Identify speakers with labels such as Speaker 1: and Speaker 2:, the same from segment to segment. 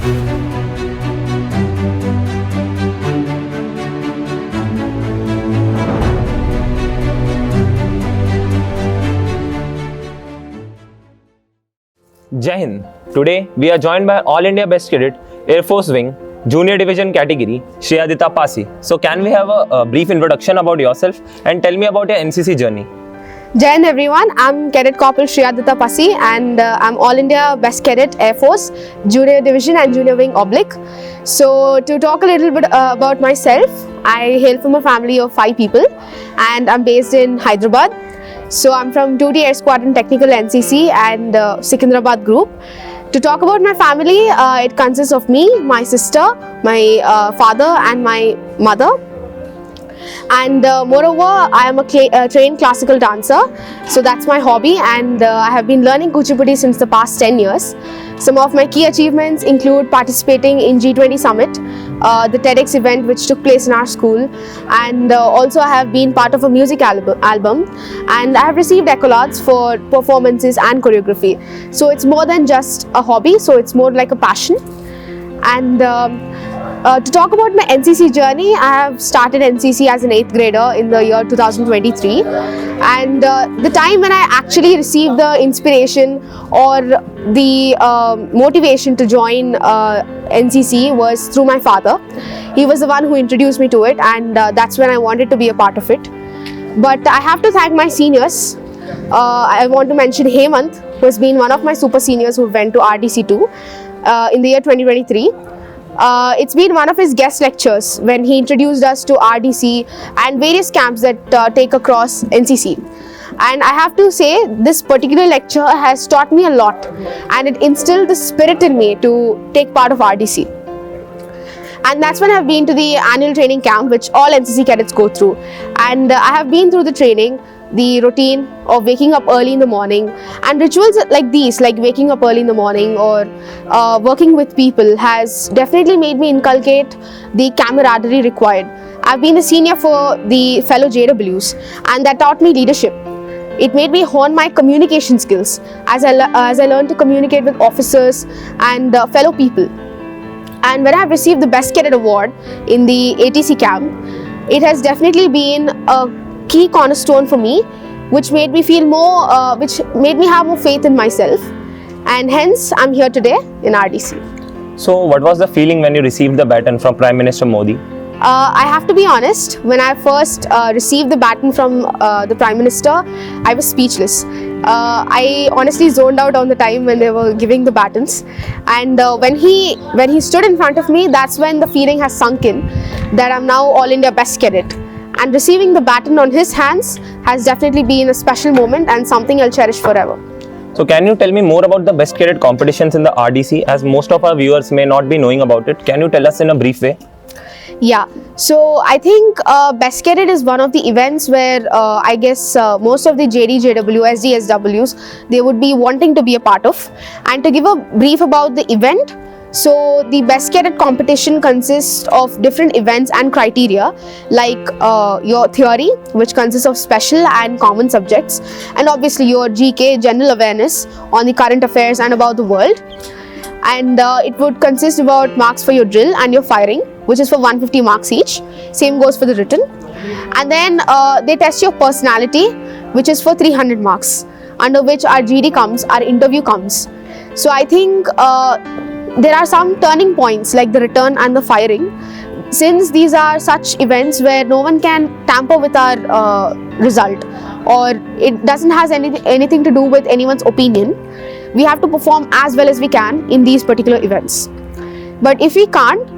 Speaker 1: Jai Hind. Today we are joined by All India Best Cadet, AirForce Wing, Junior Division category, Shriyaditya Paasi. So can we have a brief introduction about yourself and tell me about your NCC journey?
Speaker 2: Jai Hind everyone, I'm Cadet Corporal Shriyaditya Paasi and I'm All India Best Cadet AirForce, Junior Division and Junior Wing Oblique. So to talk a little bit about myself, I hail from a family of 5 people and I'm based in Hyderabad. So I'm from 2T Air Squadron Technical NCC and Secunderabad group. To talk about my family, it consists of me, my sister, my father and my mother. And moreover, I am a trained classical dancer. So that's my hobby and I have been learning Kuchipudi since the past 10 years. Some of my key achievements include participating in G20 Summit, the TEDx event which took place in our school, and also I have been part of a music album and I have received accolades for performances and choreography. So it's more than just a hobby, so it's more like a passion. And to talk about my NCC journey, I have started NCC as an 8th grader in the year 2023 and the time when I actually received the inspiration or the motivation to join NCC was through my father. He was the one who introduced me to it and that's when I wanted to be a part of it. But I have to thank my seniors. I want to mention Hemant, who has been one of my super seniors who went to RDC2 in the year 2023. It's been one of his guest lectures when he introduced us to RDC and various camps that take across NCC. And I have to say, this particular lecture has taught me a lot and it instilled the spirit in me to take part of RDC. And that's when I've been to the annual training camp which all NCC cadets go through. And I have been through the training, the routine of waking up early in the morning and rituals like these, like waking up early in the morning or working with people has definitely made me inculcate the camaraderie required. I've been a senior for the fellow JWs and that taught me leadership. It made me hone my communication skills as I learned to communicate with officers and fellow people. And when I've received the Best Cadet Award in the ATC camp, it has definitely been a key cornerstone for me, which made me feel more, which made me have more faith in myself, and hence I'm here today in RDC.
Speaker 1: So what was the feeling when you received the baton from Prime Minister Modi?
Speaker 2: I have to be honest, when I first received the baton from the Prime Minister, I was speechless. I honestly zoned out on the time when they were giving the batons, and when he stood in front of me, that's when the feeling has sunk in that I'm now All India Best Cadet. And receiving the baton on his hands has definitely been a special moment and something I'll cherish forever.
Speaker 1: So can you tell me more about the Best Cadet competitions in the RDC, as most of our viewers may not be knowing about it? Can you tell us in a brief way?
Speaker 2: Yeah, so I think Best Cadet is one of the events where I guess most of the JD, JW, SD, SWs, they would be wanting to be a part of. And to give a brief about the event, so the Best Cadet competition consists of different events and criteria like your theory, which consists of special and common subjects, and obviously your GK, general awareness on the current affairs and about the world. And it would consist about marks for your drill and your firing, which is for 150 marks each. Same goes for the written. And then they test your personality, which is for 300 marks, under which our GD comes, our interview comes. So I think there are some turning points like the return and the firing. Since these are such events where no one can tamper with our result, or it doesn't have anything to do with anyone's opinion, we have to perform as well as we can in these particular events. But if we can't,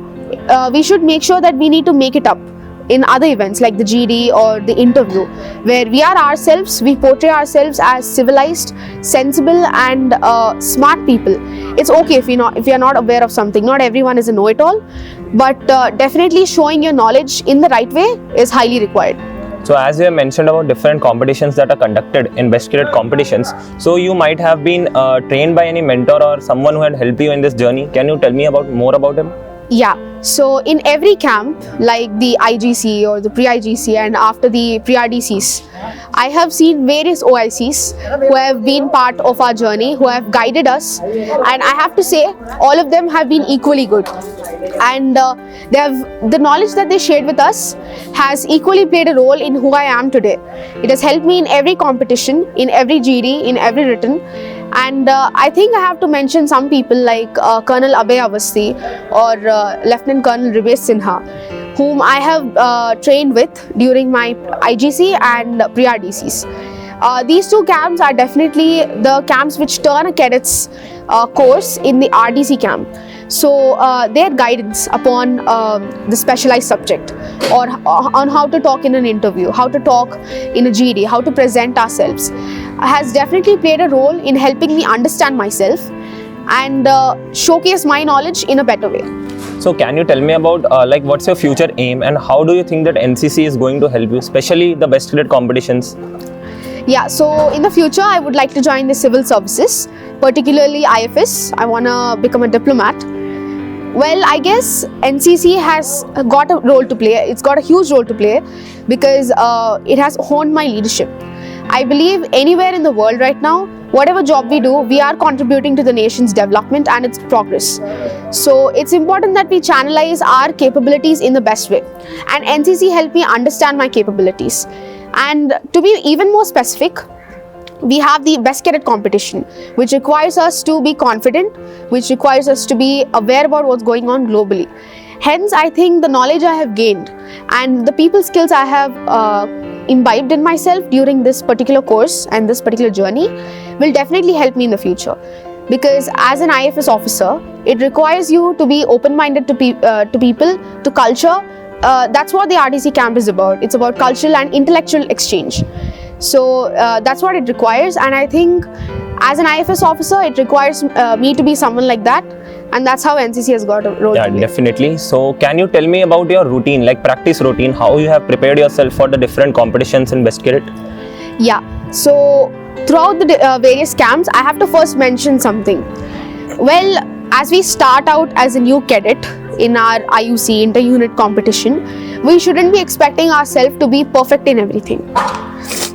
Speaker 2: we should make sure that we need to make it up in other events like the GD or the interview, where we are ourselves, we portray ourselves as civilized, sensible and smart people. It's okay if we are not aware of something. Not everyone is a know-it-all, but definitely showing your knowledge in the right way is highly required.
Speaker 1: So as you have mentioned about different competitions that are conducted in Best Cadet competitions, so you might have been trained by any mentor or someone who had helped you in this journey. Can you tell me more about him?
Speaker 2: Yeah, so in every camp, like the IGC or the pre-IGC and after the pre-RDCs, I have seen various OICs who have been part of our journey, who have guided us, and I have to say, all of them have been equally good. And the knowledge that they shared with us has equally played a role in who I am today. It has helped me in every competition, in every GD, in every written. And I think I have to mention some people like Colonel Abhay Avasthi or Lieutenant Colonel Ribesh Sinha, whom I have trained with during my IGC and pre-RDCs. These two camps are definitely the camps which turn a cadet's course in the RDC camp. So their guidance upon the specialized subject, or on how to talk in an interview, how to talk in a GD, how to present ourselves, has definitely played a role in helping me understand myself and showcase my knowledge in a better way.
Speaker 1: So can you tell me about like what's your future aim and how do you think that NCC is going to help you, especially the Best Cadet competitions?
Speaker 2: Yeah, so in the future I would like to join the civil services, particularly IFS. I want to become a diplomat. Well, I guess NCC has got a role to play. It's got a huge role to play because it has honed my leadership. I believe anywhere in the world right now, whatever job we do, we are contributing to the nation's development and its progress. So it's important that we channelize our capabilities in the best way. And NCC helped me understand my capabilities. And to be even more specific, we have the Best Cadet competition, which requires us to be confident, which requires us to be aware about what's going on globally. Hence, I think the knowledge I have gained and the people skills I have imbibed in myself during this particular course and this particular journey will definitely help me in the future. Because as an IFS officer, it requires you to be open-minded to people, to culture. That's what the RDC camp is about. It's about cultural and intellectual exchange. So that's what it requires, and I think as an IFS officer, it requires me to be someone like that, and that's how NCC has got a role to play.
Speaker 1: Definitely. So can you tell me about your routine, like practice routine, how you have prepared yourself for the different competitions in Best Cadet?
Speaker 2: Yeah, so throughout the various camps, I have to first mention something. Well, as we start out as a new cadet in our IUC inter-unit competition, we shouldn't be expecting ourselves to be perfect in everything.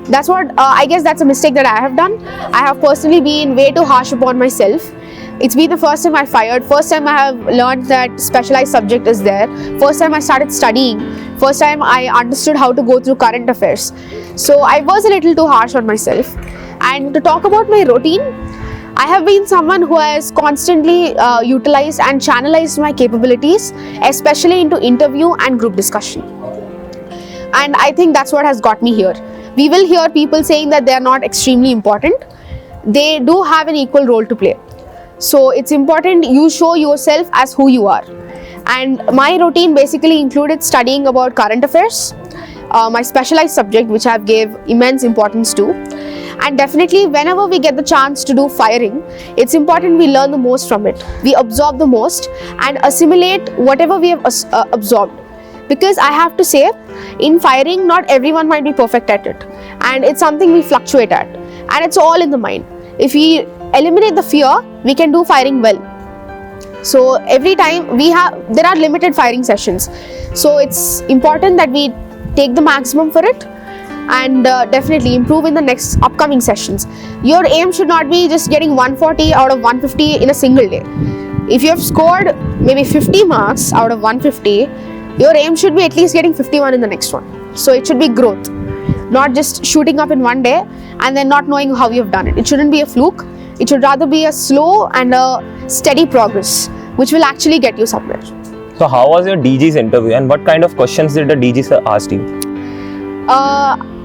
Speaker 2: That's what, I guess that's a mistake that I have done. I have personally been way too harsh upon myself. It's been the first time I fired, first time I have learned that specialized subject is there, first time I started studying, first time I understood how to go through current affairs. So I was a little too harsh on myself. And to talk about my routine, I have been someone who has constantly utilized and channelized my capabilities, especially into interview and group discussion. And I think that's what has got me here. We will hear people saying that they are not extremely important. They do have an equal role to play. So it's important you show yourself as who you are. And my routine basically included studying about current affairs, my specialized subject which I gave immense importance to. And definitely whenever we get the chance to do firing, it's important we learn the most from it. We absorb the most and assimilate whatever we have absorbed. Because I have to say, in firing, not everyone might be perfect at it. And it's something we fluctuate at. And it's all in the mind. If we eliminate the fear, we can do firing well. So every time there are limited firing sessions. So it's important that we take the maximum for it and definitely improve in the next upcoming sessions. Your aim should not be just getting 140 out of 150 in a single day. If you have scored maybe 50 marks out of 150, your aim should be at least getting 51 in the next one. So it should be growth, not just shooting up in one day and then not knowing how you have done it. It shouldn't be a fluke. It should rather be a slow and a steady progress, which will actually get you somewhere.
Speaker 1: So how was your DG's interview and what kind of questions did the DG ask you?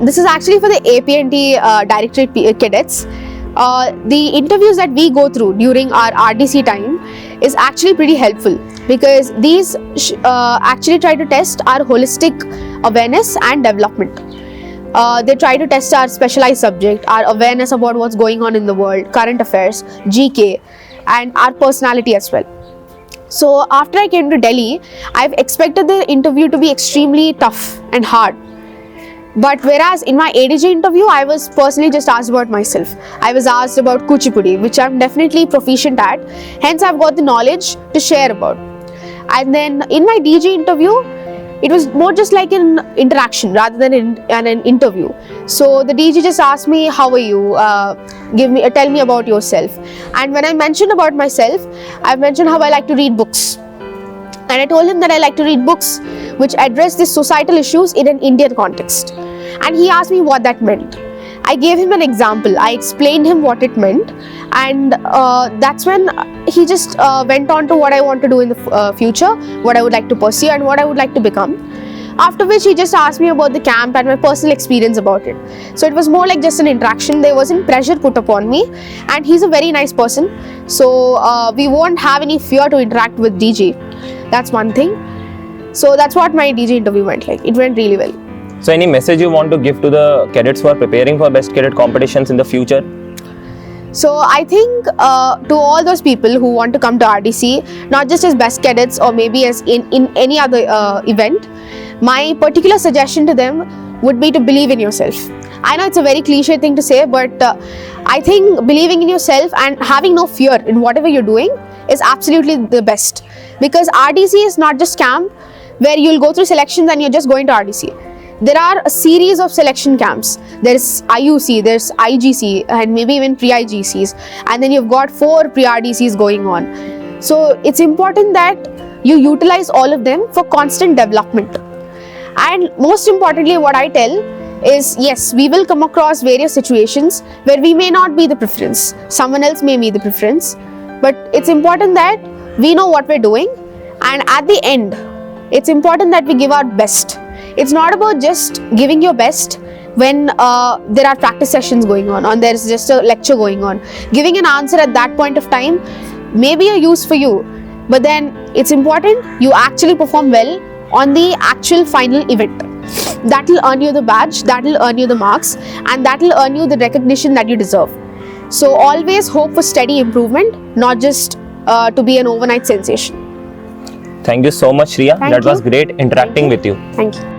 Speaker 2: This is actually for the AP&T Directorate Cadets. The interviews that we go through during our RDC time is actually pretty helpful because these actually try to test our holistic awareness and development. They try to test our specialized subject, our awareness about what's going on in the world, current affairs, GK, and our personality as well. So after I came to Delhi, I've expected the interview to be extremely tough and hard. But whereas in my ADG interview, I was personally just asked about myself. I was asked about Kuchipudi, which I'm definitely proficient at. Hence, I've got the knowledge to share about. And then in my DG interview, it was more just like an interaction rather than an interview. So the DG just asked me, how are you? Tell me about yourself. And when I mentioned about myself, I mentioned how I like to read books. And I told him that I like to read books which address the societal issues in an Indian context. And he asked me what that meant. I gave him an example. I explained him what it meant. And that's when he just went on to what I want to do in the future, what I would like to pursue and what I would like to become. After which he just asked me about the camp and my personal experience about it. So it was more like just an interaction. There wasn't pressure put upon me, and he's a very nice person. So we won't have any fear to interact with DG. That's one thing. So that's what my DG interview went like. It went really well.
Speaker 1: So any message you want to give to the cadets who are preparing for Best Cadet competitions in the future?
Speaker 2: So I think to all those people who want to come to RDC, not just as Best Cadets or maybe as in any other event, my particular suggestion to them would be to believe in yourself. I know it's a very cliche thing to say, but I think believing in yourself and having no fear in whatever you're doing is absolutely the best. Because RDC is not just camp where you'll go through selections and you're just going to RDC. There are a series of selection camps. There's IUC, there's IGC, and maybe even pre-IGCs. And then you've got 4 pre-RDCs going on. So it's important that you utilize all of them for constant development. And most importantly, what I tell is, yes, we will come across various situations where we may not be the preference. Someone else may be the preference. But it's important that we know what we're doing. And at the end, it's important that we give our best. It's not about just giving your best when there are practice sessions going on or there's just a lecture going on. Giving an answer at that point of time may be a use for you, but then it's important you actually perform well on the actual final event. That will earn you the badge, that will earn you the marks, and that will earn you the recognition that you deserve. So always hope for steady improvement, not just to be an overnight sensation.
Speaker 1: Thank you so much, Shriya.
Speaker 2: Thank
Speaker 1: That
Speaker 2: you.
Speaker 1: was great interacting with you.
Speaker 2: Thank you.